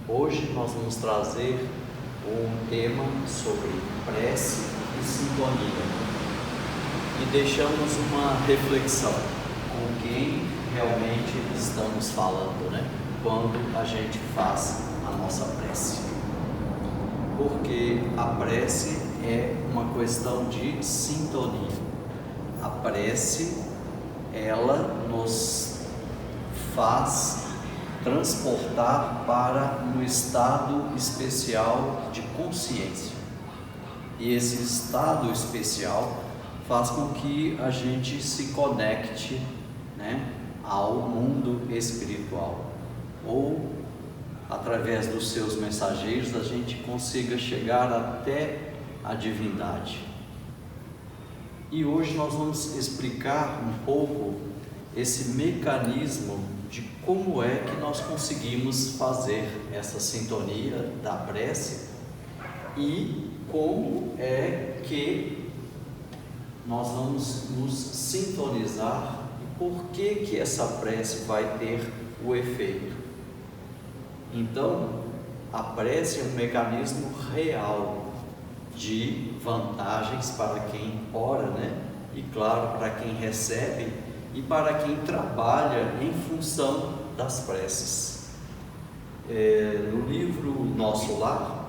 Hoje nós vamos trazer um tema sobre prece e sintonia e deixamos uma reflexão com quem realmente estamos falando, quando a gente faz a nossa prece, porque a prece é uma questão de sintonia. A prece, ela nos faz transportar para um estado especial de consciência. E esse estado especial faz com que a gente se conecte, ao mundo espiritual, ou através dos seus mensageiros a gente consiga chegar até a divindade. E hoje nós vamos explicar um pouco esse mecanismo de como é que nós conseguimos fazer essa sintonia da prece e como é que nós vamos nos sintonizar e por que essa prece vai ter o efeito. Então, a prece é um mecanismo real de vantagens para quem ora, e claro, para quem recebe e para quem trabalha em função das preces. No livro Nosso Lar,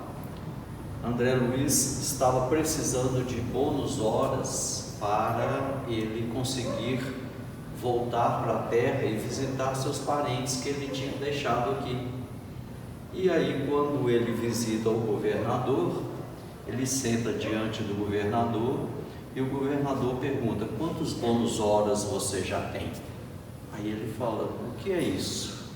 André Luiz estava precisando de bônus horas para ele conseguir voltar para a terra e visitar seus parentes que ele tinha deixado aqui. E aí, quando ele visita o governador, ele senta diante do governador e o governador pergunta: quantos bônus horas você já tem? Aí ele fala: o que é isso?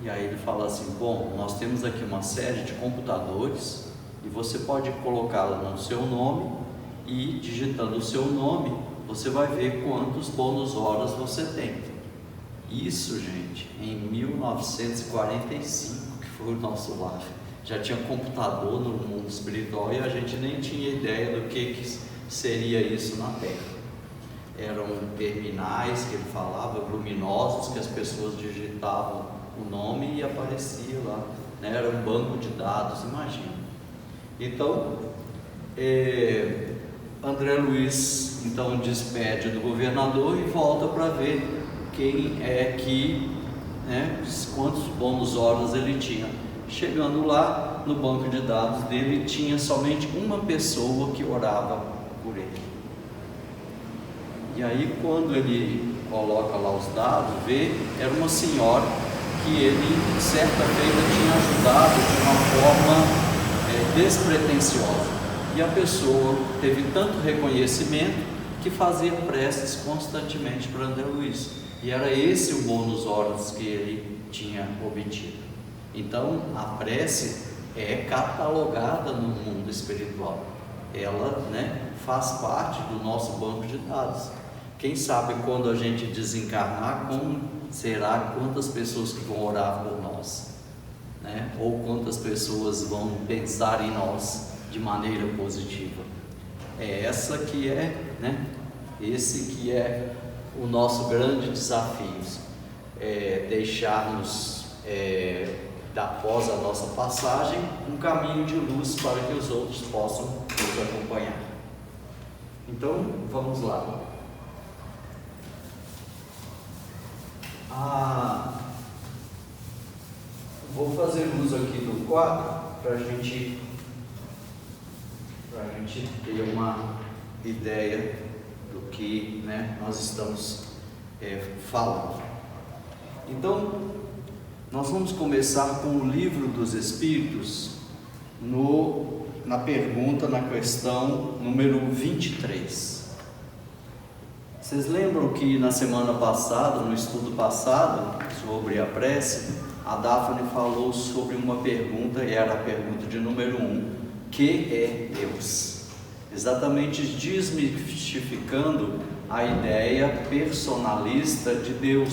E aí ele fala assim: bom, nós temos aqui uma série de computadores e você pode colocá-la no seu nome e digitando o seu nome, você vai ver quantos bônus horas você tem. Isso, gente, em 1945, que foi o Nosso Lar. Já tinha computador no mundo espiritual e a gente nem tinha ideia do que seria isso na Terra. Eram terminais que ele falava, luminosos, que as pessoas digitavam o nome e aparecia lá, era um banco de dados, imagina. Então, André Luiz então despede do governador e volta para ver quem é que, quantos bônus horas ele tinha. Chegando lá no banco de dados dele, tinha somente uma pessoa que orava por ele. E aí, quando ele coloca lá os dados, vê, era uma senhora que ele certa feita tinha ajudado de uma forma despretensiosa. E a pessoa teve tanto reconhecimento que fazia preces constantemente para André Luiz. E era esse o bônus horas que ele tinha obtido. Então, a prece é catalogada no mundo espiritual. Ela, faz parte do nosso banco de dados. Quem sabe quando a gente desencarnar, como será, quantas pessoas que vão orar por nós, ou quantas pessoas vão pensar em nós de maneira positiva. É essa que esse que é o nosso grande desafio, deixarmos após a nossa passagem um caminho de luz para que os outros possam nos acompanhar. Então vamos lá. Vou fazer uso aqui do quadro para a gente ter uma ideia do que nós estamos falando. Então, nós vamos começar com o Livro dos Espíritos, na questão número 23. Vocês lembram que na semana passada, no estudo passado, sobre a prece, a Daphne falou sobre uma pergunta, e era a pergunta de número 1, que é Deus? Exatamente desmistificando a ideia personalista de Deus,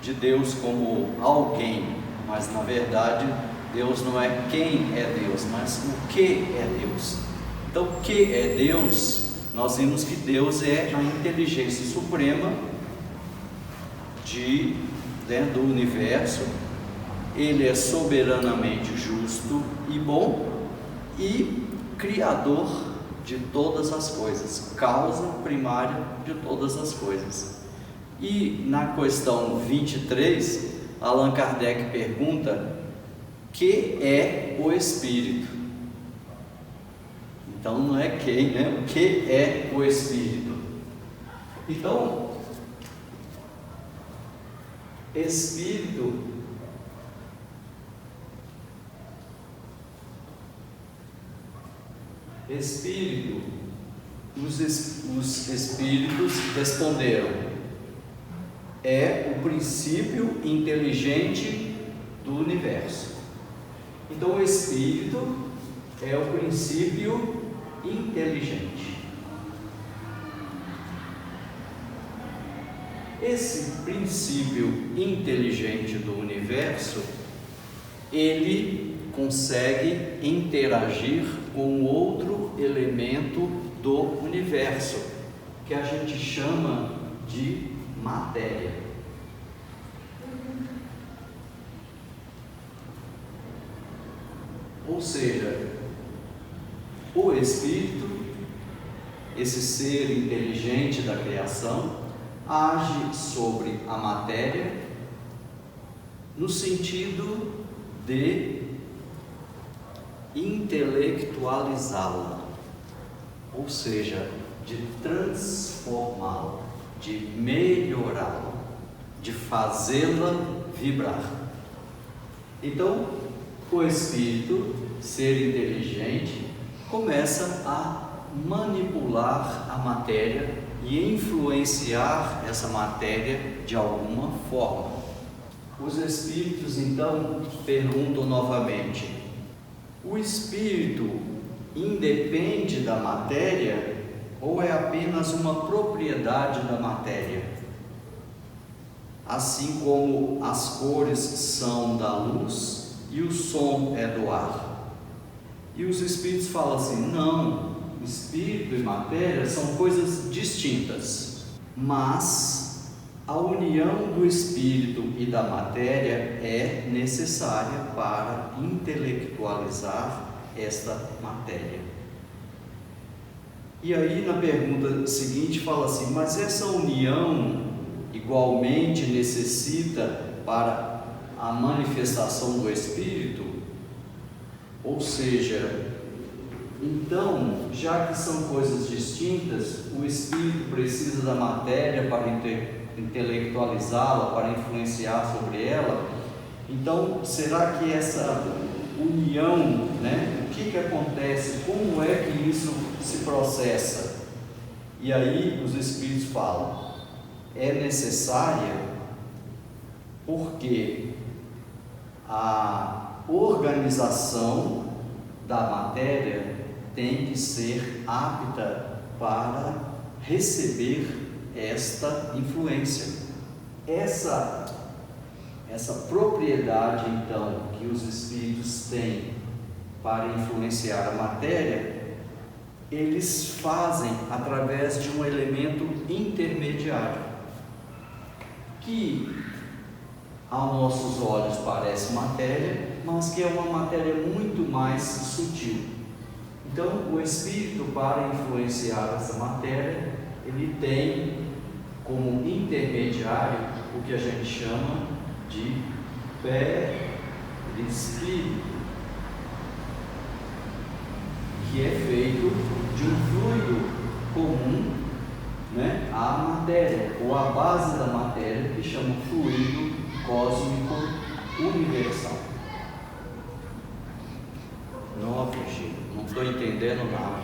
de Deus como alguém, mas na verdade Deus não é quem é Deus, mas o que é Deus. Então, o que é Deus? Nós vimos que Deus é a inteligência suprema do universo, Ele é soberanamente justo e bom e criador de todas as coisas, causa primária de todas as coisas. E na questão 23, Allan Kardec pergunta: que é o Espírito? Então não é quem, né? O que é o Espírito? Então, Espírito os Espíritos responderam: é o princípio inteligente do universo. Então o Espírito é o princípio inteligente. Esse princípio inteligente do universo, ele consegue interagir com outro elemento do universo, que a gente chama de matéria. Ou seja, o Espírito, esse ser inteligente da criação, age sobre a matéria no sentido de intelectualizá-la, ou seja, de transformá-la, de melhorá-la, de fazê-la vibrar. Então, o Espírito, ser inteligente, começa a manipular a matéria e influenciar essa matéria de alguma forma. Os Espíritos então perguntam novamente: o Espírito independe da matéria ou é apenas uma propriedade da matéria? Assim como as cores são da luz e o som é do ar. E os Espíritos falam assim: não, Espírito e matéria são coisas distintas, mas a união do Espírito e da matéria é necessária para intelectualizar esta matéria. E aí na pergunta seguinte fala assim: mas essa união igualmente necessita para a manifestação do Espírito? Ou seja, então, já que são coisas distintas, o Espírito precisa da matéria para intelectualizá-la, para influenciar sobre ela. Então, será que essa união, o que acontece? Como é que isso se processa? E aí os Espíritos falam: é necessária porque a organização da matéria tem que ser apta para receber esta influência. Essa propriedade, então, que os Espíritos têm para influenciar a matéria, eles fazem através de um elemento intermediário, que aos nossos olhos parece matéria, mas que é uma matéria muito mais sutil. Então, o Espírito, para influenciar essa matéria, ele tem como intermediário o que a gente chama de perispírito, que é feito de um fluido comum, à matéria, ou à base da matéria, que chama fluido cósmico universal. Não, Chico, não estou entendendo nada.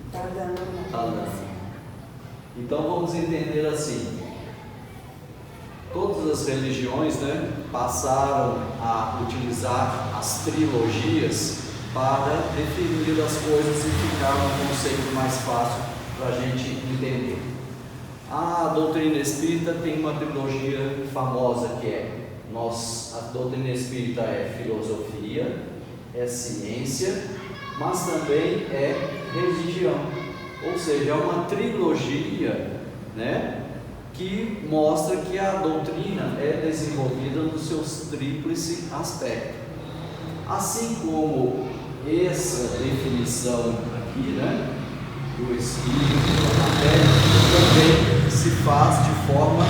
Está dando. Tá dando. Então vamos entender assim: todas as religiões passaram a utilizar as trilogias para definir as coisas e ficar um conceito mais fácil para a gente entender. A doutrina espírita tem uma trilogia famosa que é: a doutrina espírita é filosofia, é ciência, mas também é religião. Ou seja, é uma trilogia que mostra que a doutrina é desenvolvida no seu tríplice aspecto. Assim como essa definição aqui, né, do espírito, da matéria, também se faz de forma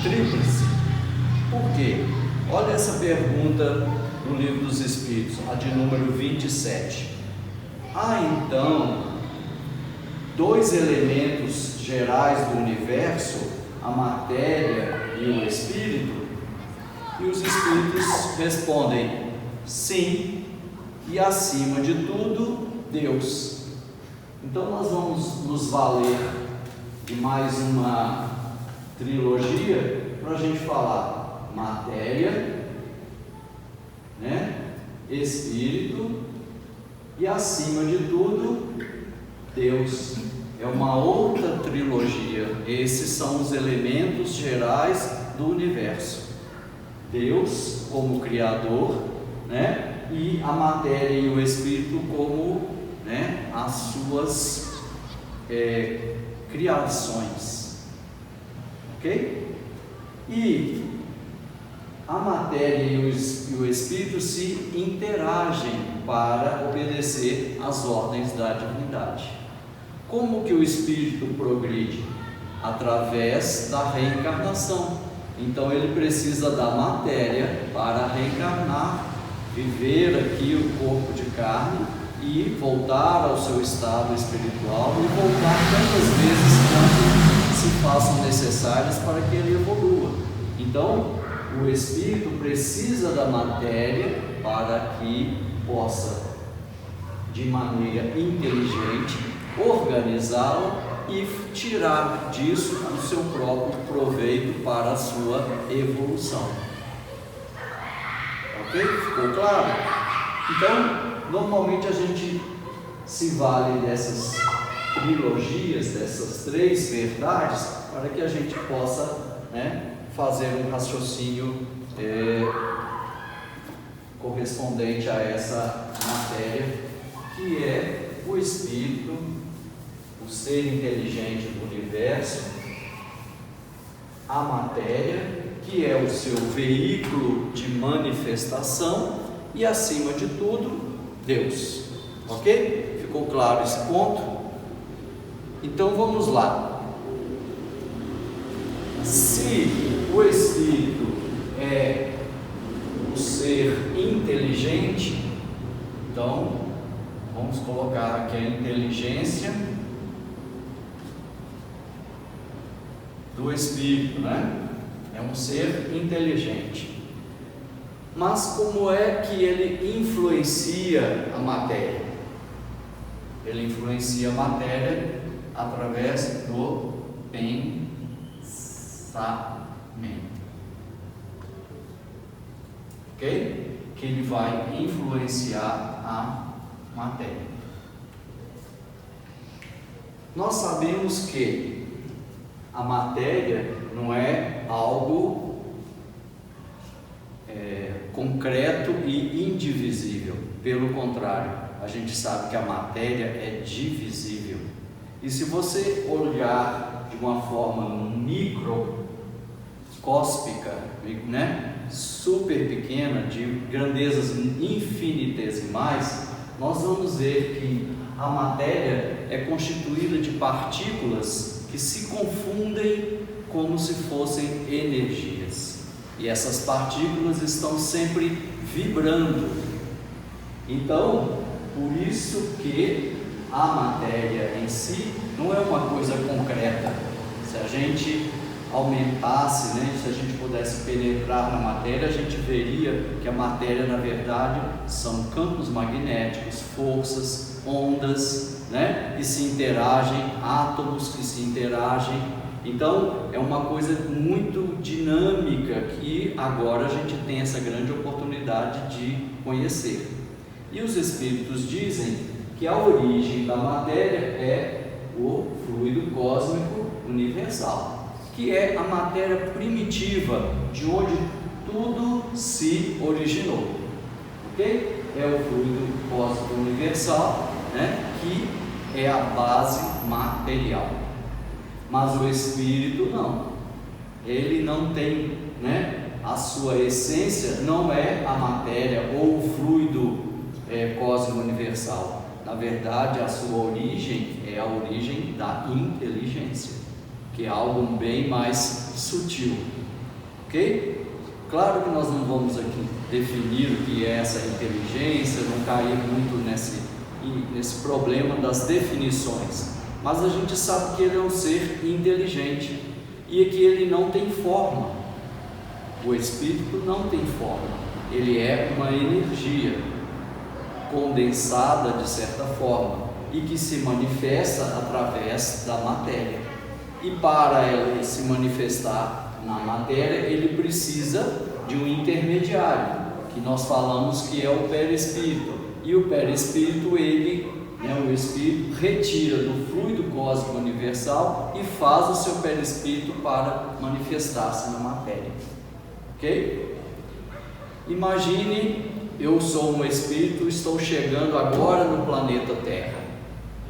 tríplice. Por quê? Olha essa pergunta no Livro dos Espíritos, a de número 27. Há então dois elementos gerais do universo, a matéria e o espírito? E os espíritos respondem sim, e acima de tudo, Deus. Então nós vamos nos valer de mais uma trilogia para a gente falar matéria, né? Espírito e acima de tudo, Deus. É uma outra trilogia. Esses são os elementos gerais do universo. Deus como Criador, né? E a matéria e o Espírito como, né, as suas criações. Ok? E a matéria e o Espírito se interagem para obedecer às ordens da divindade. Como que o Espírito progride? Através da reencarnação. Então ele precisa da matéria para reencarnar, viver aqui o corpo de carne e voltar ao seu estado espiritual e voltar tantas vezes quanto se façam necessárias para que ele evolua. Então o Espírito precisa da matéria para que possa, de maneira inteligente, organizá-la e tirar disso o seu próprio proveito para a sua evolução. Ok? Ficou claro? Então, normalmente a gente se vale dessas trilogias, dessas três verdades, para que a gente possa, né, fazer um raciocínio correspondente a essa matéria, que é o Espírito, o ser inteligente do universo, a matéria, que é o seu veículo de manifestação, e acima de tudo, Deus. Ok? Ficou claro esse ponto? Então vamos lá. Se o Espírito é o ser inteligente, então vamos colocar aqui a inteligência do Espírito, né? É um ser inteligente. Mas como é que ele influencia a matéria? Ele influencia a matéria através do pensamento. Ok? Que ele vai influenciar a matéria. Nós sabemos que a matéria não é algo concreto e indivisível. Pelo contrário, a gente sabe que a matéria é divisível. E se você olhar de uma forma microscópica, né, super pequena, de grandezas infinitesimais, nós vamos ver que a matéria é constituída de partículas que se confundem como se fossem energias. E essas partículas estão sempre vibrando. Então, por isso que a matéria em si não é uma coisa concreta. Se a gente aumentasse, né, se a gente pudesse penetrar na matéria, a gente veria que a matéria, na verdade, são campos magnéticos, forças, ondas, né, que se interagem, átomos que se interagem. Então, é uma coisa muito dinâmica que agora a gente tem essa grande oportunidade de conhecer. E os espíritos dizem que a origem da matéria é o fluido cósmico universal, que é a matéria primitiva, de onde tudo se originou. Ok? É o fluido cósmico universal, né, que é a base material. Mas o Espírito não. ele não tem, a sua essência não é a matéria ou o fluido cósmico universal. Na verdade, a sua origem é a origem da inteligência, que é algo bem mais sutil, ok? Claro que nós não vamos aqui definir o que é essa inteligência, não cair muito nesse problema das definições, mas a gente sabe que ele é um ser inteligente e que ele não tem forma. O espírito não tem forma, ele é uma energia condensada de certa forma e que se manifesta através da matéria. E para ele se manifestar na matéria, ele precisa de um intermediário, que nós falamos que é o perispírito. E o perispírito, o espírito retira do fluido cósmico universal e faz o seu perispírito para manifestar-se na matéria. Ok? Imagine, eu sou um espírito, estou chegando agora no planeta Terra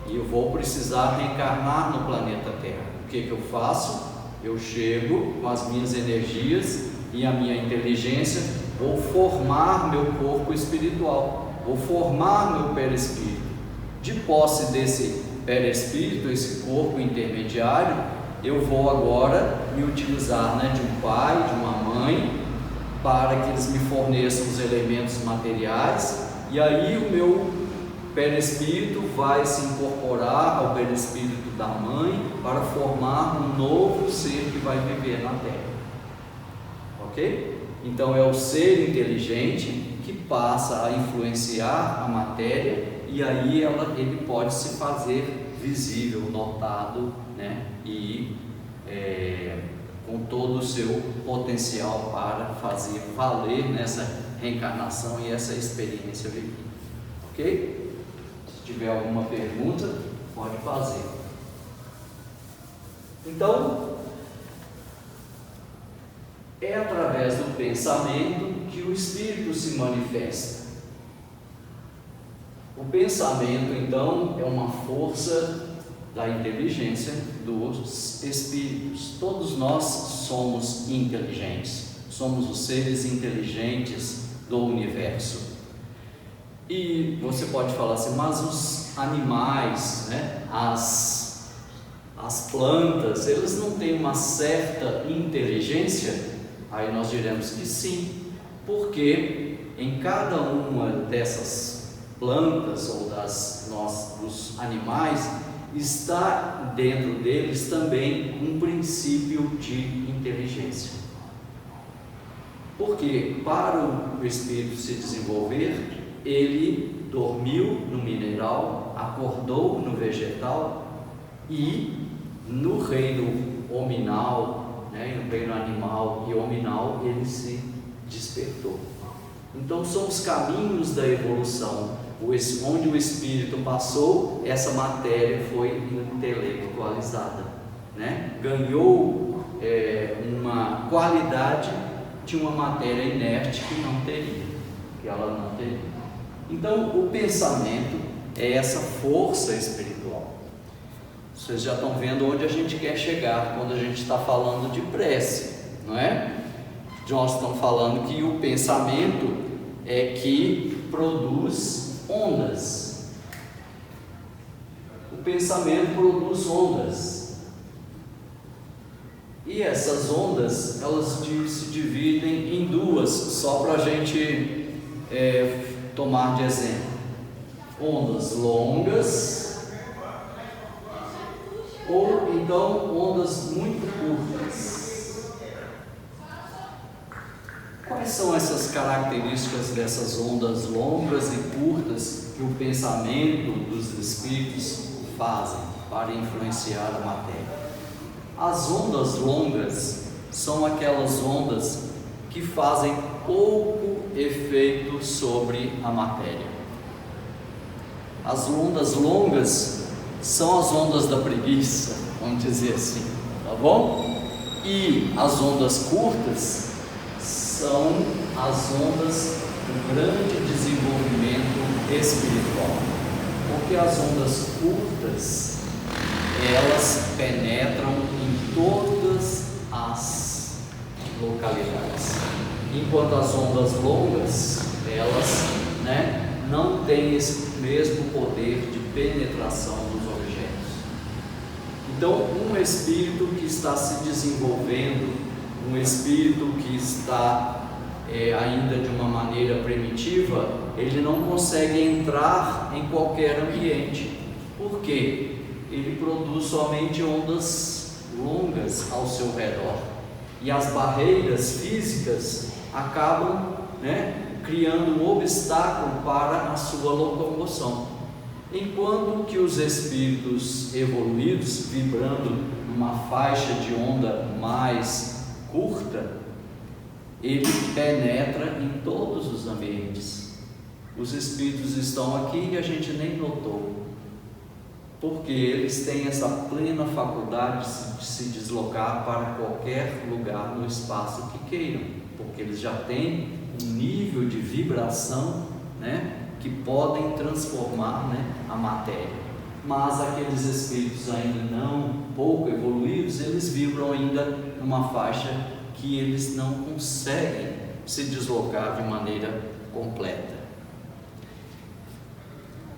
e eu vou precisar reencarnar no planeta Terra. O que eu faço? Eu chego com as minhas energias e a minha inteligência, vou formar meu corpo espiritual, vou formar meu perispírito. De posse desse perispírito, esse corpo intermediário, eu vou agora me utilizar de um pai, de uma mãe, para que eles me forneçam os elementos materiais, e aí o meu perispírito vai se incorporar ao perispírito da mãe para formar um novo ser que vai viver na Terra. Ok? Então é o ser inteligente que passa a influenciar a matéria, e aí ele pode se fazer visível, notado, e com todo o seu potencial para fazer valer nessa reencarnação e essa experiência vivida. Ok? Se tiver alguma pergunta, pode fazer. Então, é através do pensamento que o espírito se manifesta. O pensamento, então, é uma força da inteligência dos espíritos. Todos nós somos inteligentes, somos os seres inteligentes do universo. E você pode falar assim, mas os animais, as plantas, eles não têm uma certa inteligência? Aí nós diremos que sim, porque em cada uma dessas plantas ou dos animais está dentro deles também um princípio de inteligência. Porque para o espírito se desenvolver, ele dormiu no mineral, acordou no vegetal e no reino hominal, no reino animal e hominal, ele se despertou. Então são os caminhos da evolução. Onde o espírito passou, essa matéria foi intelectualizada, ganhou uma qualidade de uma matéria inerte que ela não teria. Então o pensamento é essa força espiritual. Vocês já estão vendo onde a gente quer chegar quando a gente está falando de prece, não é? Nós estamos falando que o pensamento é que produz ondas. O pensamento produz ondas. E essas ondas, elas se dividem em duas, só para a gente tomar de exemplo. Ondas longas ou então ondas muito curtas. Quais são essas características dessas ondas longas e curtas que o pensamento dos espíritos fazem para influenciar a matéria? As ondas longas são aquelas ondas que fazem pouco efeito sobre a matéria. As ondas longas são as ondas da preguiça, vamos dizer assim, tá bom? E as ondas curtas são as ondas do grande desenvolvimento espiritual, porque as ondas curtas, elas penetram em todas as localidades. Enquanto as ondas longas, elas, não têm esse mesmo poder de penetração dos objetos. Então, um espírito que está se desenvolvendo, um espírito que está ainda de uma maneira primitiva, ele não consegue entrar em qualquer ambiente. Por quê? Ele produz somente ondas longas ao seu redor, e as barreiras físicas acabam criando um obstáculo para a sua locomoção. Enquanto que os espíritos evoluídos, vibrando numa faixa de onda mais curta, ele penetra em todos os ambientes. Os espíritos estão aqui e a gente nem notou, porque eles têm essa plena faculdade de se deslocar para qualquer lugar no espaço que queiram, porque eles já têm um nível de vibração, que podem transformar, a matéria. Mas aqueles espíritos ainda não pouco evoluídos, eles vibram ainda numa faixa que eles não conseguem se deslocar de maneira completa.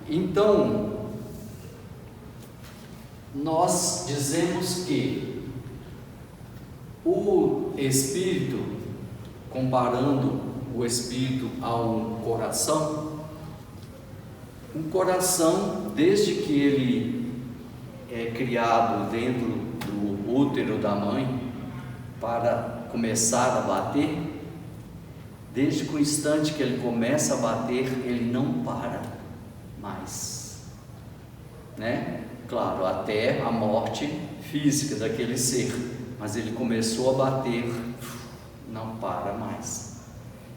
Então, nós dizemos que o espírito, comparando o espírito a um coração, desde que ele é criado dentro do útero da mãe para começar a bater, desde que o instante que ele começa a bater, ele não para mais, Claro, até a morte física daquele ser, mas ele começou a bater, não para mais.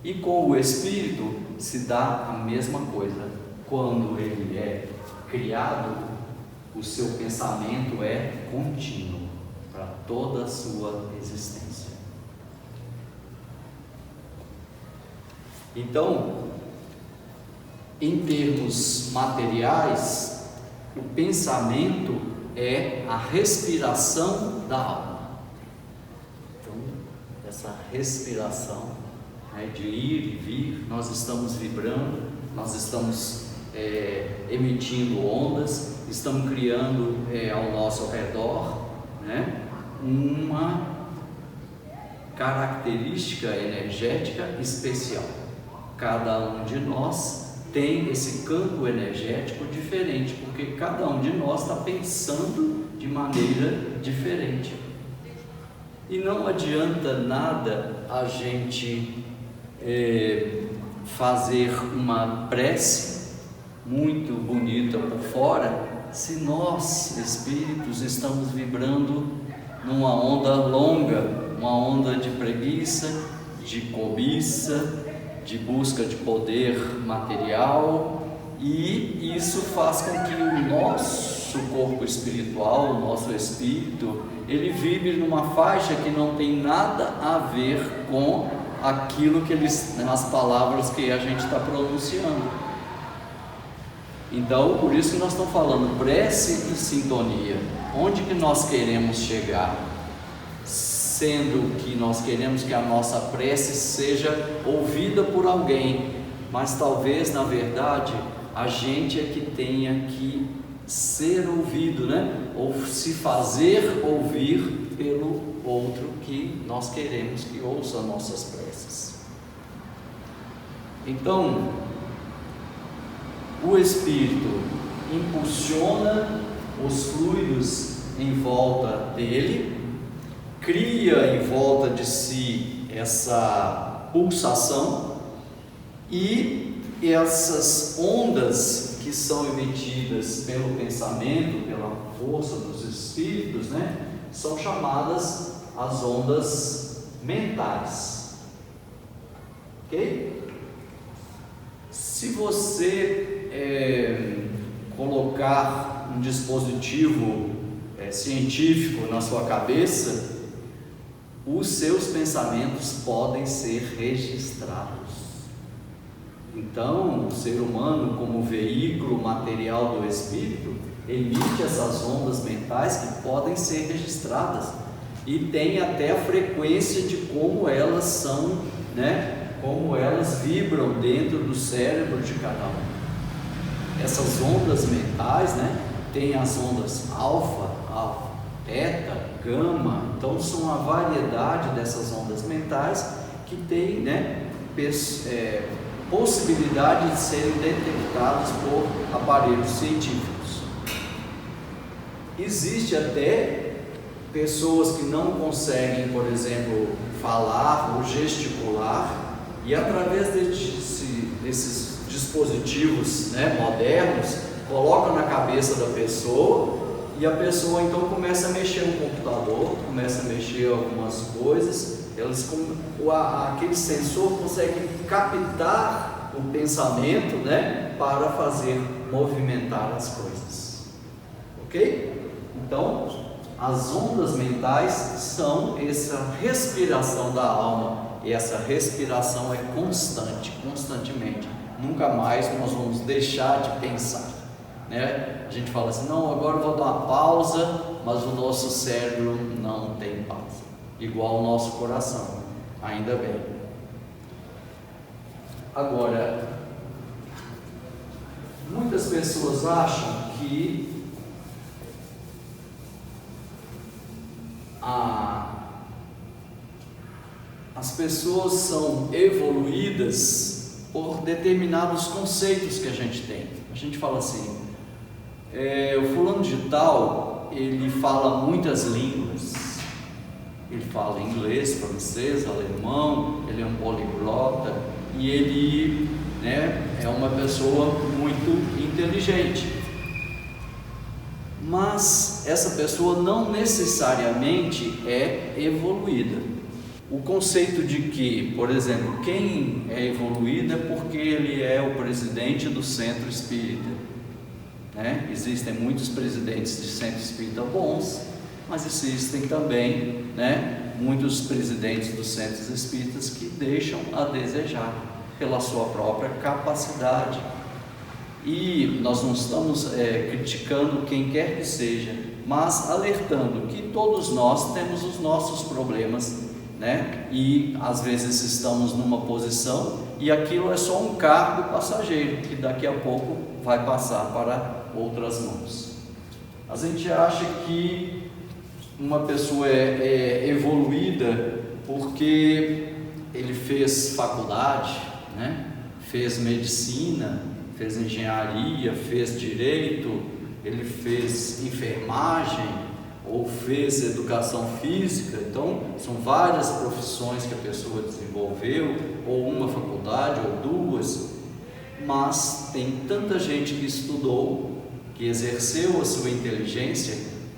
E com o espírito se dá a mesma coisa. Quando ele é criado, o seu pensamento é contínuo para toda a sua existência. Então, em termos materiais, o pensamento é a respiração da alma. Então, essa respiração, de ir e vir, nós estamos vibrando, nós estamos emitindo ondas, estamos criando ao nosso redor uma característica energética especial. Cada um de nós tem esse campo energético diferente, porque cada um de nós está pensando de maneira diferente. E não adianta nada a gente fazer uma prece muito bonita por fora, se nós, espíritos, estamos vibrando numa onda longa, uma onda de preguiça, de cobiça, de busca de poder material, e isso faz com que o nosso corpo espiritual, o nosso espírito, ele vibre numa faixa que não tem nada a ver com aquilo que as palavras que a gente está pronunciando. Então, por isso que nós estamos falando prece e sintonia. Onde que nós queremos chegar? Sendo que nós queremos que a nossa prece seja ouvida por alguém, mas talvez, na verdade, a gente é que tenha que ser ouvido, ou se fazer ouvir pelo outro que nós queremos que ouça nossas preces. Então, o Espírito impulsiona os fluidos em volta dele, cria em volta de si essa pulsação, e essas ondas que são emitidas pelo pensamento, pela força dos espíritos, são chamadas as ondas mentais. Ok? Se você colocar um dispositivo científico na sua cabeça, os seus pensamentos podem ser registrados. Então, o ser humano, como veículo material do espírito, emite essas ondas mentais que podem ser registradas. e tem até a frequência de como elas são, né? Como elas vibram dentro do cérebro de cada um. Essas ondas mentais, né? Tem as ondas alfa, beta, gama, então são uma variedade dessas ondas mentais que tem, né? Possibilidade de serem detectados por aparelhos científicos. Existe até pessoas que não conseguem, por exemplo, falar ou gesticular, e através desses dispositivos, né, modernos, colocam na cabeça da pessoa, e a pessoa então começa a mexer no computador, começa a mexer algumas coisas. Aquele sensor consegue captar o pensamento, né, para fazer movimentar as coisas. Ok? Então, as ondas mentais são essa respiração da alma, e essa respiração é constantemente. Nunca mais nós vamos deixar de pensar, né? A gente fala assim, não, agora eu vou dar uma pausa, mas o nosso cérebro não tem pausa, igual o nosso coração, ainda bem. Agora, muitas pessoas acham que as pessoas são evoluídas por determinados conceitos que a gente tem. A gente fala assim, o fulano de tal, ele fala muitas línguas, ele fala inglês, francês, alemão, ele é um poliglota, e ele, né, é uma pessoa muito inteligente. Mas essa pessoa não necessariamente é evoluída. O conceito de que, por exemplo, quem é evoluído é porque ele é o presidente do centro espírita, né? Existem muitos presidentes de centro espírita bons, mas existem também, né, muitos presidentes dos centros espíritas que deixam a desejar pela sua própria capacidade. E nós não estamos criticando quem quer que seja, mas alertando que todos nós temos os nossos problemas, né? E às vezes estamos numa posição e aquilo é só um cargo passageiro que daqui a pouco vai passar para outras mãos. A gente acha que uma pessoa é evoluída porque ele fez faculdade, né? Fez medicina, fez engenharia, fez direito, ele fez enfermagem ou fez educação física. Então são várias profissões que a pessoa desenvolveu, ou uma faculdade ou duas, mas tem tanta gente que estudou, que exerceu a sua inteligência,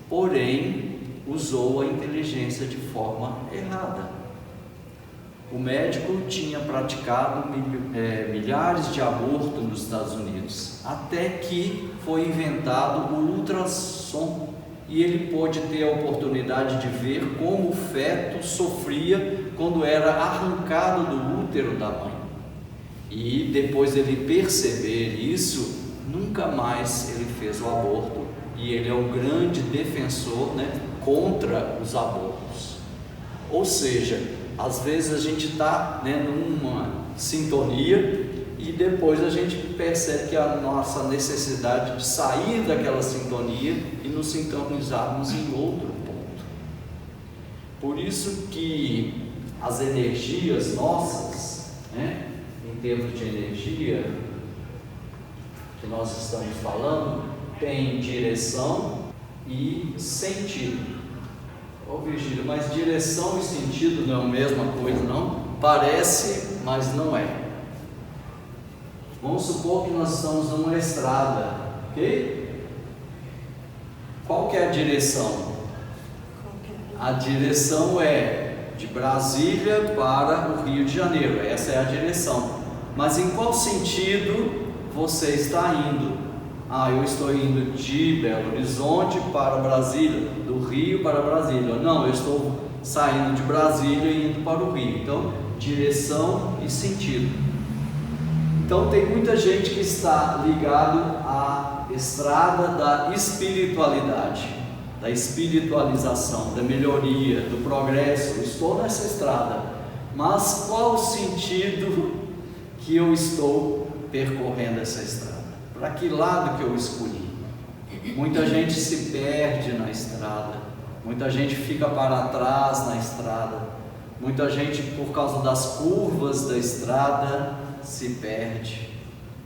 porém usou a inteligência de forma errada. O médico tinha praticado milhares de abortos nos Estados Unidos, até que foi inventado o ultrassom, e ele pôde ter a oportunidade de ver como o feto sofria quando era arrancado do útero da mãe. E depois ele perceber isso, nunca mais ele fez o aborto, e ele é um grande defensor, né, contra os abortos. Ou seja, às vezes a gente está, né, numa sintonia e depois a gente percebe que a nossa necessidade de sair daquela sintonia e nos sintonizarmos em outro ponto. Por isso que as energias nossas, né, em termos de energia que nós estamos falando, tem direção e sentido. Ô Virgílio, mas direção e sentido não é a mesma coisa, não? Parece, mas não é. Vamos supor que nós estamos numa estrada, ok? Qual que é a direção? A direção é de Brasília para o Rio de Janeiro, essa é a direção. Mas em qual sentido você está indo? Eu estou indo de Belo Horizonte para Brasília, do Rio para Brasília. Não, eu estou saindo de Brasília e indo para o Rio. Então, direção e sentido. Então, tem muita gente que está ligado à estrada da espiritualidade, da espiritualização, da melhoria, do progresso. Eu estou nessa estrada, mas qual o sentido que eu estou percorrendo essa estrada? Para que lado que eu escolhi? Muita gente se perde na estrada, muita gente fica para trás na estrada, muita gente, por causa das curvas da estrada, se perde,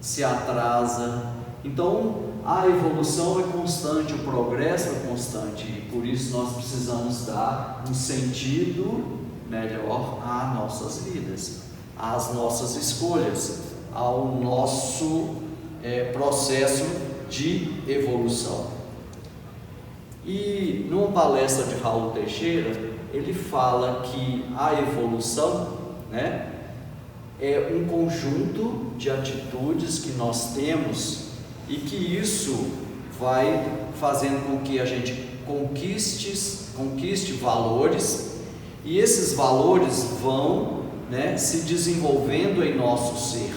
se atrasa. Então a evolução é constante, o progresso é constante, e por isso nós precisamos dar um sentido melhor às nossas vidas, às nossas escolhas, ao nosso processo de evolução. E numa palestra de Raul Teixeira, ele fala que a evolução, né, é um conjunto de atitudes que nós temos e que isso vai fazendo com que a gente conquiste valores, e esses valores vão, né, se desenvolvendo em nosso ser.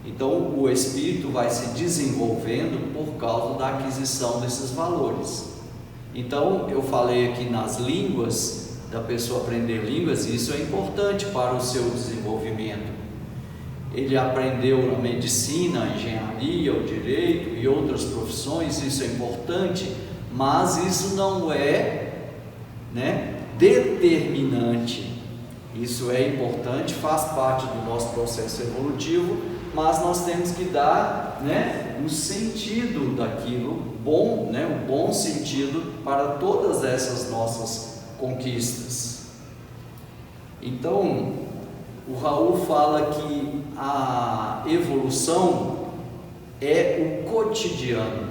Então o espírito vai se desenvolvendo por causa da aquisição desses valores. Então eu falei aqui nas línguas, da pessoa aprender línguas, e isso é importante para o seu desenvolvimento. Ele aprendeu na medicina, a engenharia, o direito e outras profissões, isso é importante, mas isso não é, né, determinante. Isso é importante, faz parte do nosso processo evolutivo, mas nós temos que dar, né, um sentido daquilo bom, né, um bom sentido para todas essas nossas conquistas. Então, o Raul fala que a evolução é o cotidiano.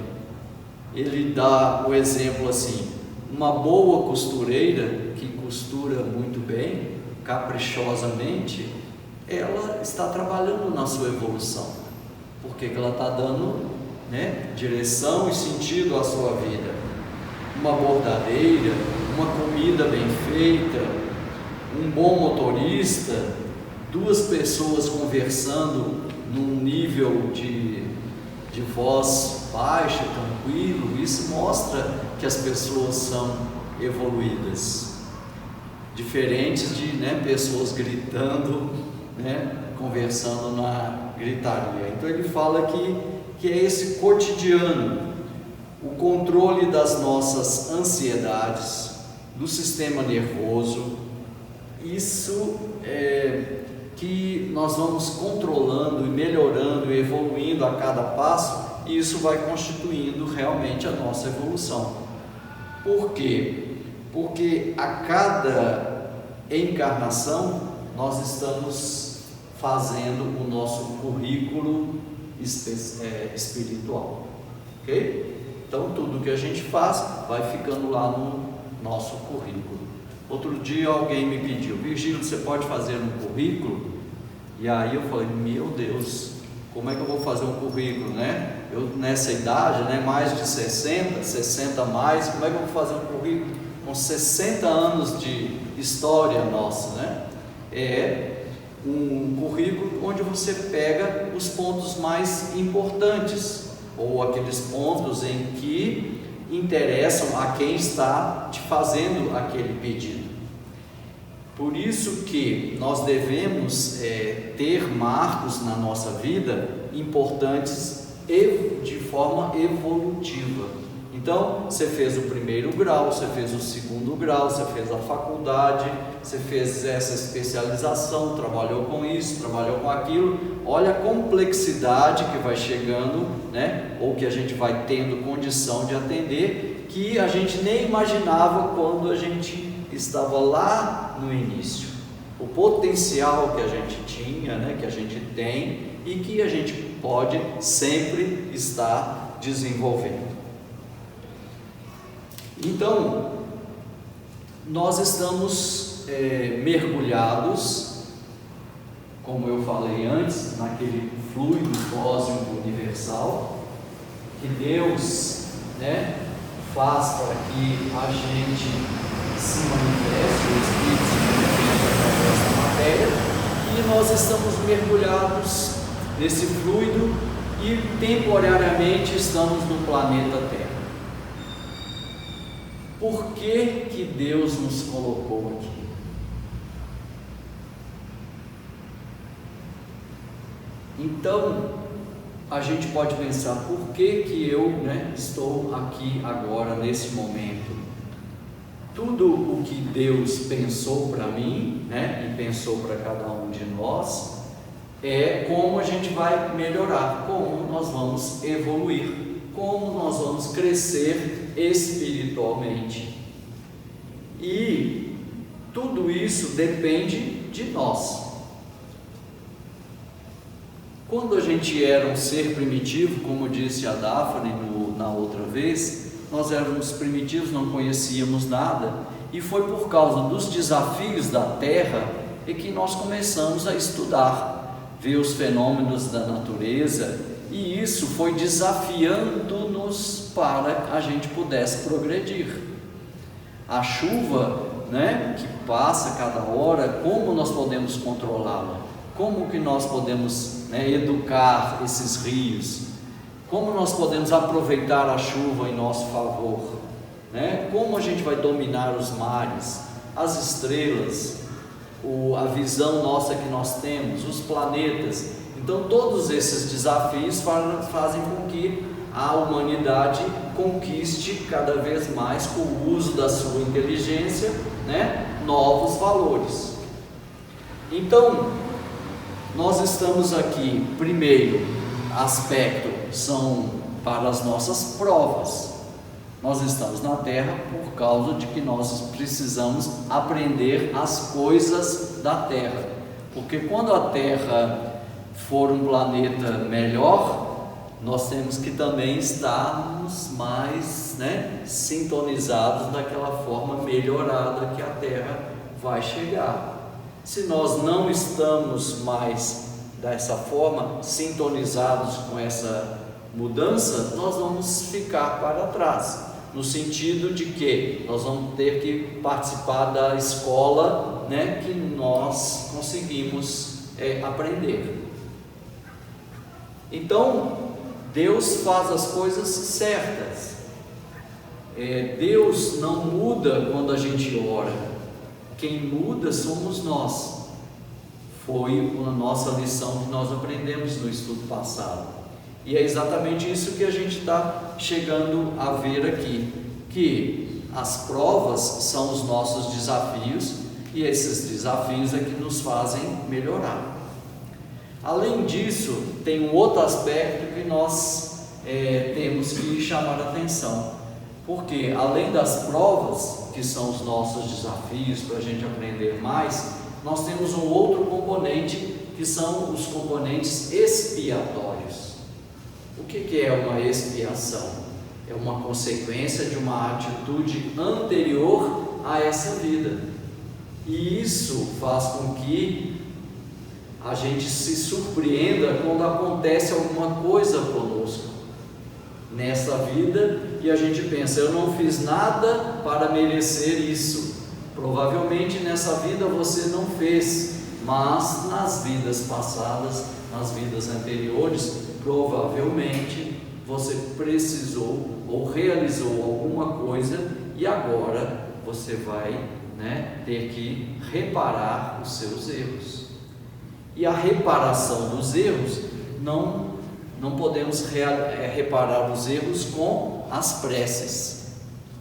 Ele dá o exemplo assim: uma boa costureira que costura muito bem, caprichosamente, ela está trabalhando na sua evolução, porque ela está dando, né, direção e sentido à sua vida. Uma bordadeira, uma comida bem feita, um bom motorista, duas pessoas conversando num nível de voz baixa, tranquilo, isso mostra que as pessoas são evoluídas, diferentes de, né, pessoas gritando, né, conversando na gritaria. Então ele fala que é esse cotidiano, o controle das nossas ansiedades, do sistema nervoso, isso é que nós vamos controlando e melhorando e evoluindo a cada passo, e isso vai constituindo realmente a nossa evolução. Por quê? Porque a cada encarnação nós estamos fazendo o nosso currículo espiritual, ok? Então tudo que a gente faz vai ficando lá no nosso currículo. Outro dia alguém me pediu: Virgílio, você pode fazer um currículo? E aí eu falei: meu Deus, como é que eu vou fazer um currículo, né? Eu nessa idade, né, mais de 60 mais, como é que eu vou fazer um currículo com 60 anos de história nossa, né? É um currículo onde você pega os pontos mais importantes, ou aqueles pontos em que interessam a quem está te fazendo aquele pedido. Por isso que nós devemos ter marcos na nossa vida importantes de forma evolutiva. Então, você fez o primeiro grau, você fez o segundo grau, você fez a faculdade, você fez essa especialização, trabalhou com isso, trabalhou com aquilo. Olha a complexidade que vai chegando, né? Ou que a gente vai tendo condição de atender, que a gente nem imaginava quando a gente estava lá no início. O potencial que a gente tinha, né? Que a gente tem e que a gente pode sempre estar desenvolvendo. Então, nós estamos mergulhados, como eu falei antes, naquele fluido cósmico universal que Deus, né, faz para que a gente se manifeste, o Espírito se manifeste através da matéria, e nós estamos mergulhados nesse fluido e temporariamente estamos no planeta Terra. Por que Deus nos colocou aqui? Então, a gente pode pensar, por que eu estou aqui agora, nesse momento? Tudo o que Deus pensou para mim, e pensou para cada um de nós, é como a gente vai melhorar, como nós vamos evoluir, como nós vamos crescer espiritualmente. E tudo isso depende de nós. Quando a gente era um ser primitivo, como disse a Daphne na outra vez, nós éramos primitivos, não conhecíamos nada, e foi por causa dos desafios da Terra que nós começamos a estudar, ver os fenômenos da natureza, e isso foi desafiando-nos para a gente pudesse progredir. A chuva, que passa cada hora, como nós podemos controlá-la? Como que nós podemos educar esses rios? Como nós podemos aproveitar a chuva em nosso favor? Como a gente vai dominar os mares, as estrelas, a visão nossa que nós temos, os planetas? Então todos esses desafios fazem com que a humanidade conquiste cada vez mais, com o uso da sua inteligência, novos valores. Então, nós estamos aqui, primeiro aspecto, são para as nossas provas. Nós estamos na Terra por causa de que nós precisamos aprender as coisas da Terra, porque quando a Terra for um planeta melhor, nós temos que também estarmos mais sintonizados daquela forma melhorada que a Terra vai chegar. Se nós não estamos mais dessa forma, sintonizados com essa mudança, nós vamos ficar para trás, no sentido de que nós vamos ter que participar da escola que nós conseguimos aprender. Então, Deus faz as coisas certas. Deus não muda quando a gente ora. Quem muda somos nós. Foi a nossa lição que nós aprendemos no estudo passado. E é exatamente isso que a gente está chegando a ver aqui, que as provas são os nossos desafios, e esses desafios é que nos fazem melhorar. Além disso, tem um outro aspecto que nós temos que chamar a atenção, porque além das provas, que são os nossos desafios para a gente aprender mais, nós temos um outro componente, que são os componentes expiatórios. O que é uma expiação? É uma consequência de uma atitude anterior a essa vida, e isso faz com que a gente se surpreenda quando acontece alguma coisa conosco nessa vida, e a gente pensa, eu não fiz nada para merecer isso. Provavelmente nessa vida você não fez, mas nas vidas passadas, nas vidas anteriores, provavelmente você precisou ou realizou alguma coisa, e agora você vai ter que reparar os seus erros. E a reparação dos erros, não podemos reparar os erros com as preces.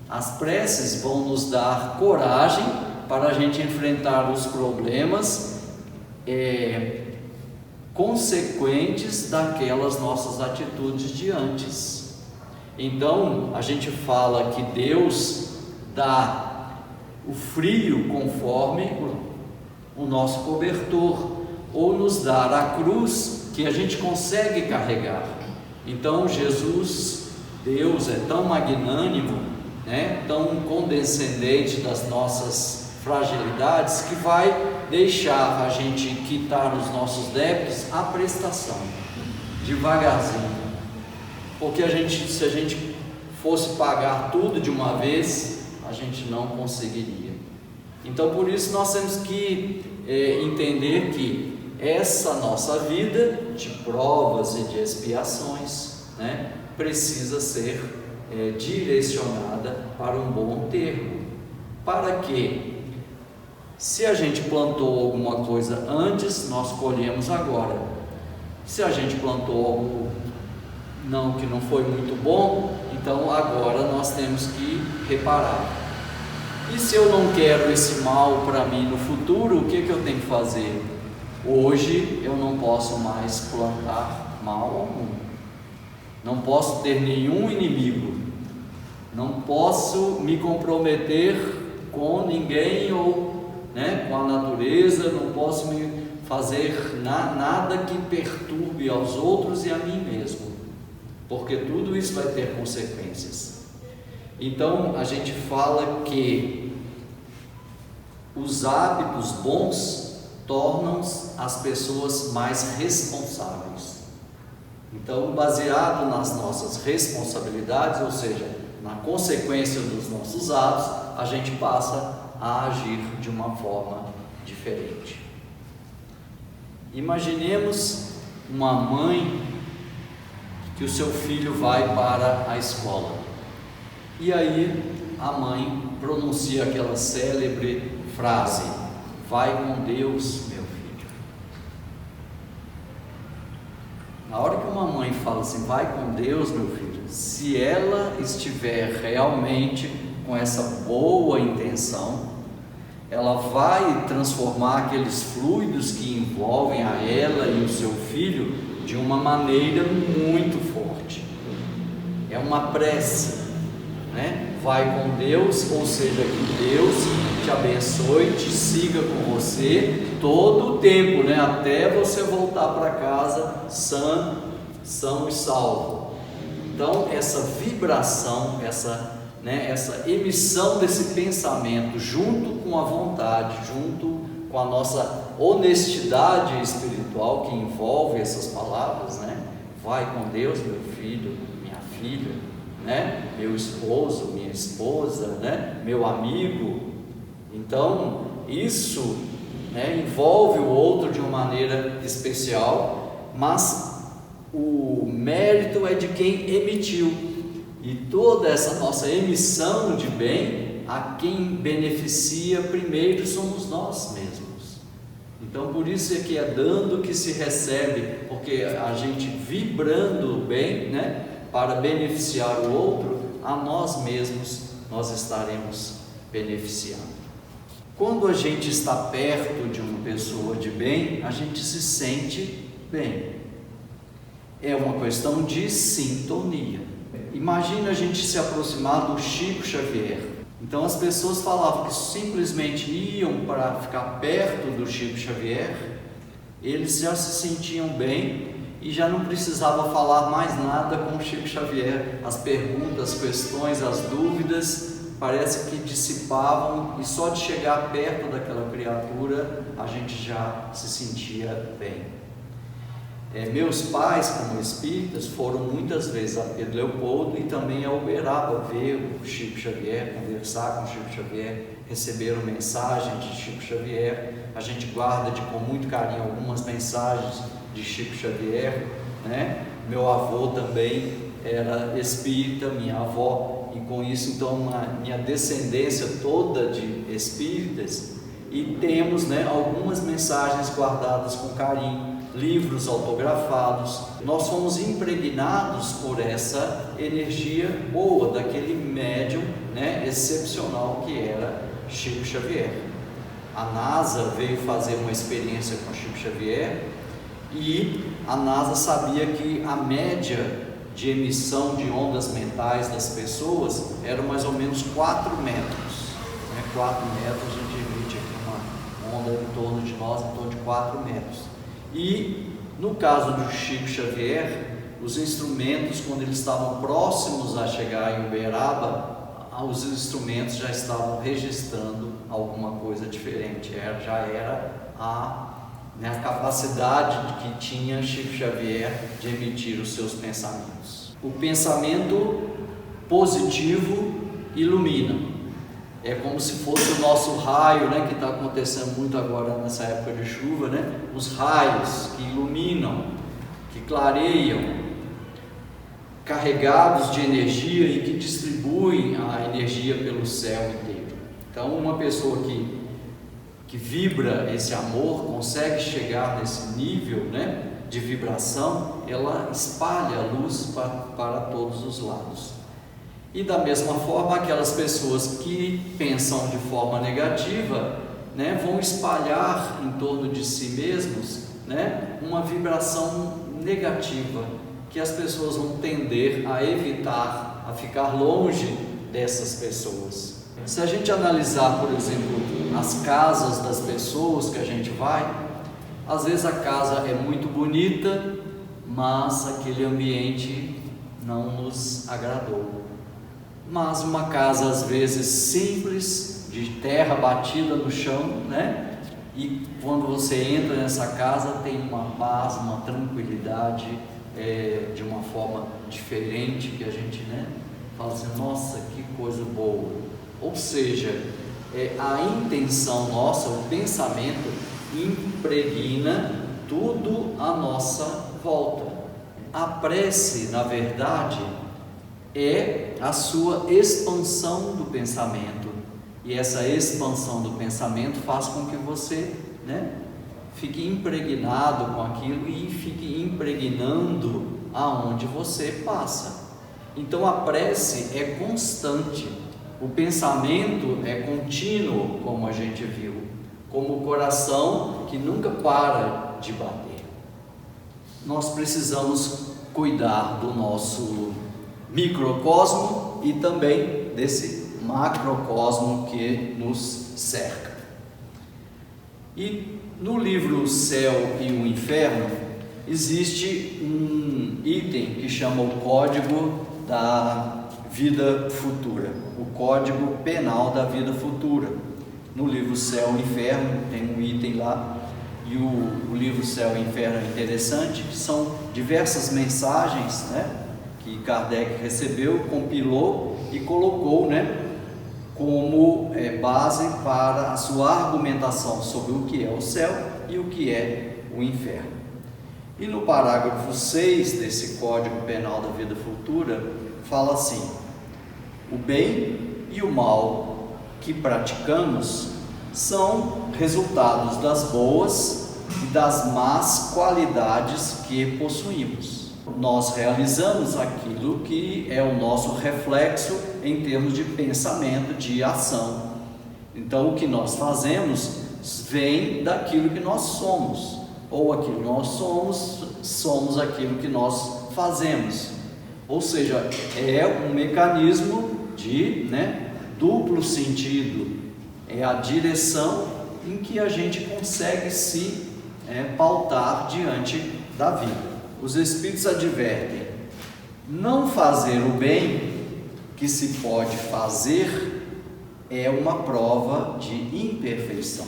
As preces vão nos dar coragem para a gente enfrentar os problemas consequentes daquelas nossas atitudes de antes. Então, a gente fala que Deus dá o frio conforme o nosso cobertor, ou nos dá a cruz que a gente consegue carregar. Então Jesus, Deus é tão magnânimo, tão condescendente das nossas fragilidades, que vai deixar a gente quitar os nossos débitos à prestação, devagarzinho, porque se a gente fosse pagar tudo de uma vez, a gente não conseguiria. Então por isso nós temos que entender que essa nossa vida de provas e de expiações precisa ser direcionada para um bom termo. Para quê? Se a gente plantou alguma coisa antes, nós colhemos agora. Se a gente plantou algo que não foi muito bom, então agora nós temos que reparar. E se eu não quero esse mal para mim no futuro, o que eu tenho que fazer? Hoje eu não posso mais plantar mal algum. Não posso ter nenhum inimigo. Não posso me comprometer com ninguém ou com a natureza, não posso me fazer nada que perturbe aos outros e a mim mesmo, porque tudo isso vai ter consequências. Então a gente fala que os hábitos bons tornam as pessoas mais responsáveis. Então, baseado nas nossas responsabilidades, ou seja, na consequência dos nossos atos, a gente passa a agir de uma forma diferente. Imaginemos uma mãe que o seu filho vai para a escola e aí a mãe pronuncia aquela célebre frase: vai com Deus, meu filho. Na hora que uma mãe fala assim, vai com Deus, meu filho, se ela estiver realmente com essa boa intenção, ela vai transformar aqueles fluidos que envolvem a ela e o seu filho de uma maneira muito forte. É uma prece, Vai com Deus, ou seja, que Deus te abençoe, te siga com você todo o tempo, até você voltar para casa são e salvo. Então, essa vibração, essa emissão desse pensamento, junto com a vontade, junto com a nossa honestidade espiritual que envolve essas palavras, vai com Deus, meu filho, minha filha, meu esposo, minha esposa, meu amigo. Então isso envolve o outro de uma maneira especial, mas o mérito é de quem emitiu. E toda essa nossa emissão de bem, a quem beneficia primeiro somos nós mesmos. Então por isso é que é dando que se recebe, porque a gente vibrando bem, para beneficiar o outro, a nós mesmos nós estaremos beneficiando. Quando a gente está perto de uma pessoa de bem, a gente se sente bem. É uma questão de sintonia. Imagina a gente se aproximar do Chico Xavier. Então as pessoas falavam que simplesmente iam para ficar perto do Chico Xavier, eles já se sentiam bem e já não precisava falar mais nada com o Chico Xavier. As perguntas, as questões, as dúvidas parece que dissipavam, e só de chegar perto daquela criatura a gente já se sentia bem. Meus pais, como espíritas, foram muitas vezes a Pedro Leopoldo e também a Uberaba ver o Chico Xavier, conversar com o Chico Xavier, receberam mensagens de Chico Xavier. A gente guarda com muito carinho algumas mensagens de Chico Xavier, Meu avô também era espírita, minha avó, e com isso então a minha descendência toda de espíritas, e temos algumas mensagens guardadas com carinho, livros autografados. Nós fomos impregnados por essa energia boa daquele médium excepcional que era Chico Xavier. A NASA veio fazer uma experiência com Chico Xavier e a NASA sabia que a média de emissão de ondas mentais das pessoas era mais ou menos 4 metros. 4 metros a gente emite aqui uma onda em torno de nós, em torno de 4 metros. E no caso do Chico Xavier, os instrumentos, quando eles estavam próximos a chegar em Uberaba, os instrumentos já estavam registrando alguma coisa diferente. Já era a capacidade que tinha Chico Xavier de emitir os seus pensamentos. O pensamento positivo ilumina. É como se fosse o nosso raio, que está acontecendo muito agora nessa época de chuva, Os raios que iluminam, que clareiam. carregados de energia e que distribuem a energia pelo céu inteiro. Então, uma pessoa que vibra esse amor, consegue chegar nesse nível, né, de vibração, ela espalha a luz para todos os lados. E da mesma forma, aquelas pessoas que pensam de forma negativa, né, vão espalhar em torno de si mesmos, né, uma vibração negativa, que as pessoas vão tender a evitar, a ficar longe dessas pessoas. Se a gente analisar, por exemplo, as casas das pessoas que a gente vai, às vezes a casa é muito bonita, mas aquele ambiente não nos agradou. Mas uma casa às vezes simples, de terra batida no chão, né? E quando você entra nessa casa tem uma paz, uma tranquilidade, de uma forma diferente, que a gente, né, fala assim, nossa, que coisa boa. Ou seja, a intenção nossa, o pensamento impregna tudo à nossa volta. A prece, na verdade, é a sua expansão do pensamento, e essa expansão do pensamento faz com que você, né, fique impregnado com aquilo e fique impregnando aonde você passa. Então a prece é constante, o pensamento é contínuo, como a gente viu, como o coração que nunca para de bater. Nós precisamos cuidar do nosso microcosmo e também desse macrocosmo que nos cerca. E no livro O Céu e o Inferno existe um item que chama o Código da Vida Futura, o Código Penal da Vida Futura. No livro Céu e Inferno tem um item lá, e o livro Céu e Inferno é interessante, que são diversas mensagens, né, que Kardec recebeu, compilou e colocou, né, como base para a sua argumentação sobre o que é o céu e o que é o inferno. E no parágrafo 6 desse Código Penal da Vida Futura, fala assim: o bem e o mal que praticamos são resultados das boas e das más qualidades que possuímos. Nós realizamos aquilo que é o nosso reflexo em termos de pensamento, de ação. Então, o que nós fazemos vem daquilo que nós somos, ou aquilo que nós somos aquilo que nós fazemos. Ou seja, é um mecanismo de, né, duplo sentido, é a direção em que a gente consegue se pautar diante da vida. Os Espíritos advertem: não fazer o bem que se pode fazer é uma prova de imperfeição.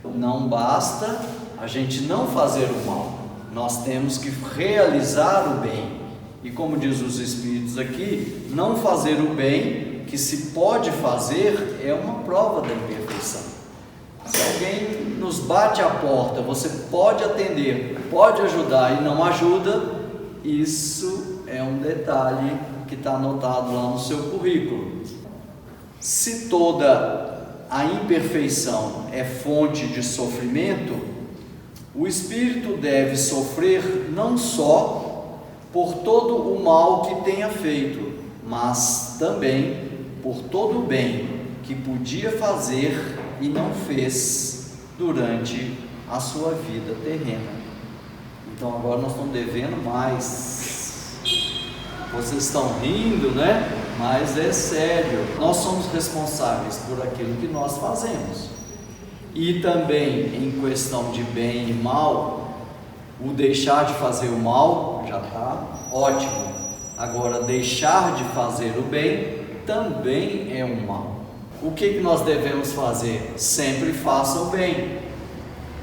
Não basta a gente não fazer o mal, nós temos que realizar o bem. E como diz os Espíritos aqui, não fazer o bem que se pode fazer é uma prova da imperfeição. Se alguém nos bate a porta, você pode atender, pode ajudar e não ajuda, isso é um detalhe que está anotado lá no seu currículo. Se toda a imperfeição é fonte de sofrimento, o espírito deve sofrer não só por todo o mal que tenha feito, mas também por todo o bem que podia fazer e não fez durante a sua vida terrena. Então agora nós estamos devendo mais. Vocês estão rindo, né? Mas é sério. Nós somos responsáveis por aquilo que nós fazemos. E também em questão de bem e mal, o deixar de fazer o mal já está ótimo. Agora, deixar de fazer o bem também é um mal. O que nós devemos fazer? Sempre faça o bem.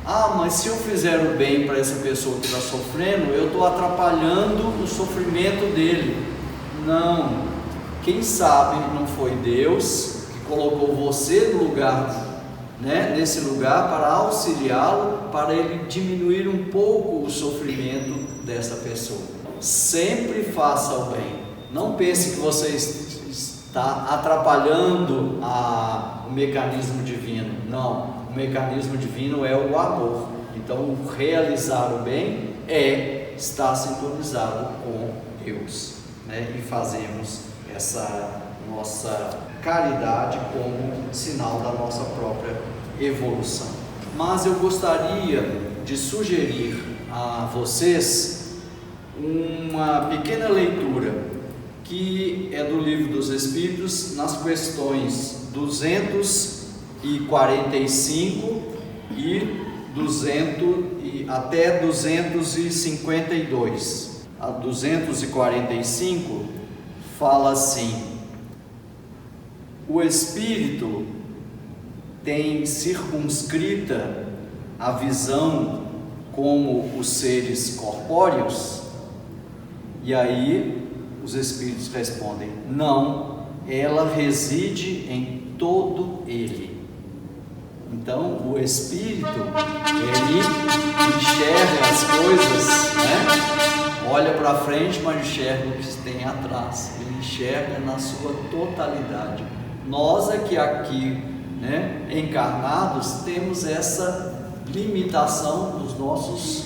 Ah, mas se eu fizer o bem para essa pessoa que está sofrendo, eu estou atrapalhando o sofrimento dele. Não. Quem sabe não foi Deus que colocou você no lugar, né, nesse lugar para auxiliá-lo, para ele diminuir um pouco o sofrimento dessa pessoa. sempre faça o bem. Não pense que você está atrapalhando o mecanismo divino. Não, o mecanismo divino é o amor. Então, o realizar o bem é estar sintonizado com Deus, né? E fazemos essa nossa caridade como sinal da nossa própria evolução. Mas eu gostaria de sugerir a vocês uma pequena leitura que é do Livro dos Espíritos, nas questões 245 e até 252. A 245 fala assim: o espírito tem circunscrita a visão como os seres corpóreos? E aí os espíritos respondem: não, ela reside em todo ele. Então o espírito, ele enxerga as coisas, né? Olha para frente, mas enxerga o que tem atrás. Ele enxerga na sua totalidade. Nós aqui, né, encarnados, temos essa limitação dos nossas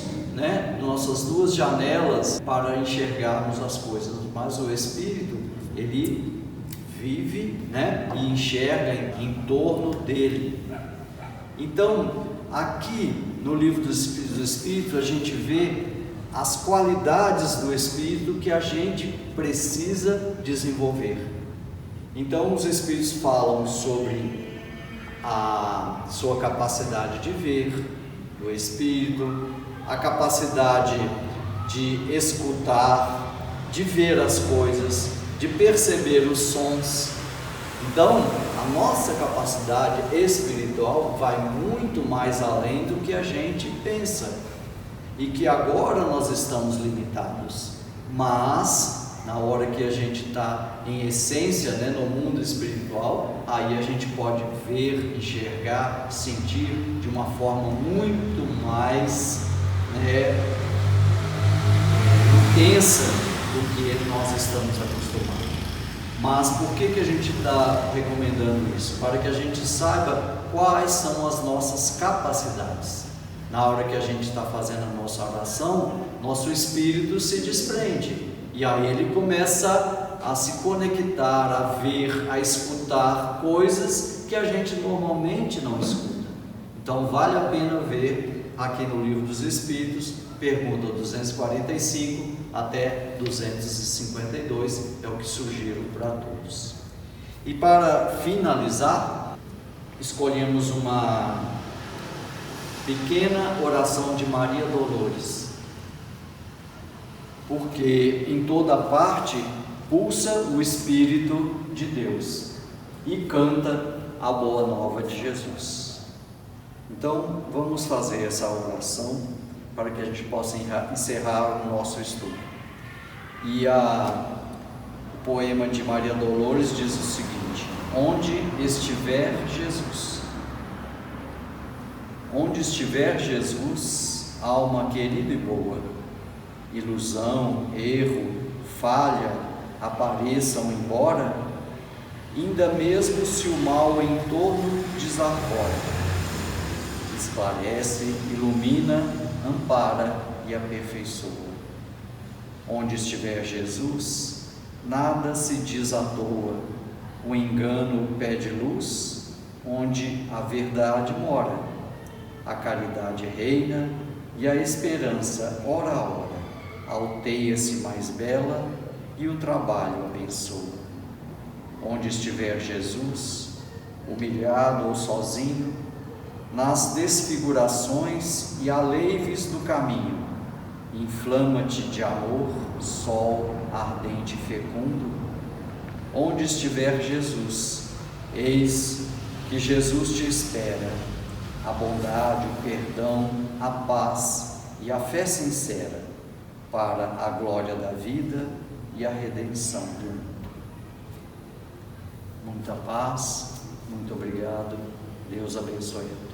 duas janelas para enxergarmos as coisas, mas o espírito, ele vive, né, e enxerga em torno dele. Então, aqui no Livro dos Espíritos, a gente vê as qualidades do espírito que a gente precisa desenvolver. Então, os espíritos falam sobre a sua capacidade de ver, do espírito, a capacidade de escutar, de ver as coisas, de perceber os sons. Então, a nossa capacidade espiritual vai muito mais além do que a gente pensa, e que agora nós estamos limitados, mas na hora que a gente está em essência, né, no mundo espiritual, aí a gente pode ver, enxergar, sentir de uma forma muito mais, né, intensa do que nós estamos acostumados. Mas por que a gente está recomendando isso? Para que a gente saiba quais são as nossas capacidades. Na hora que a gente está fazendo a nossa oração, nosso espírito se desprende, e aí ele começa a se conectar, a ver, a escutar coisas que a gente normalmente não escuta. Então vale a pena ver aqui no Livro dos Espíritos, pergunta 245 até 252, é o que sugiro para todos. E para finalizar, escolhemos uma pequena oração de Maria Dolores, porque em toda parte pulsa o Espírito de Deus e canta a boa nova de Jesus. Então vamos fazer essa oração para que a gente possa encerrar o nosso estudo. E o poema de Maria Dolores diz o seguinte: onde estiver Jesus. Onde estiver Jesus, alma querida e boa, ilusão, erro, falha apareçam embora, ainda mesmo se o mal em torno desarvora, esclarece, ilumina, ampara e aperfeiçoa. Onde estiver Jesus, nada se diz à toa, o engano pede luz, onde a verdade mora. A caridade reina e a esperança, ora a hora, alteia-se mais bela e o trabalho abençoa. Onde estiver Jesus, humilhado ou sozinho, nas desfigurações e aleives do caminho, inflama-te de amor, sol ardente e fecundo. Onde estiver Jesus, eis que Jesus te espera, a bondade, o perdão, a paz e a fé sincera, para a glória da vida e a redenção do mundo. Muita paz, muito obrigado, Deus abençoe a todos.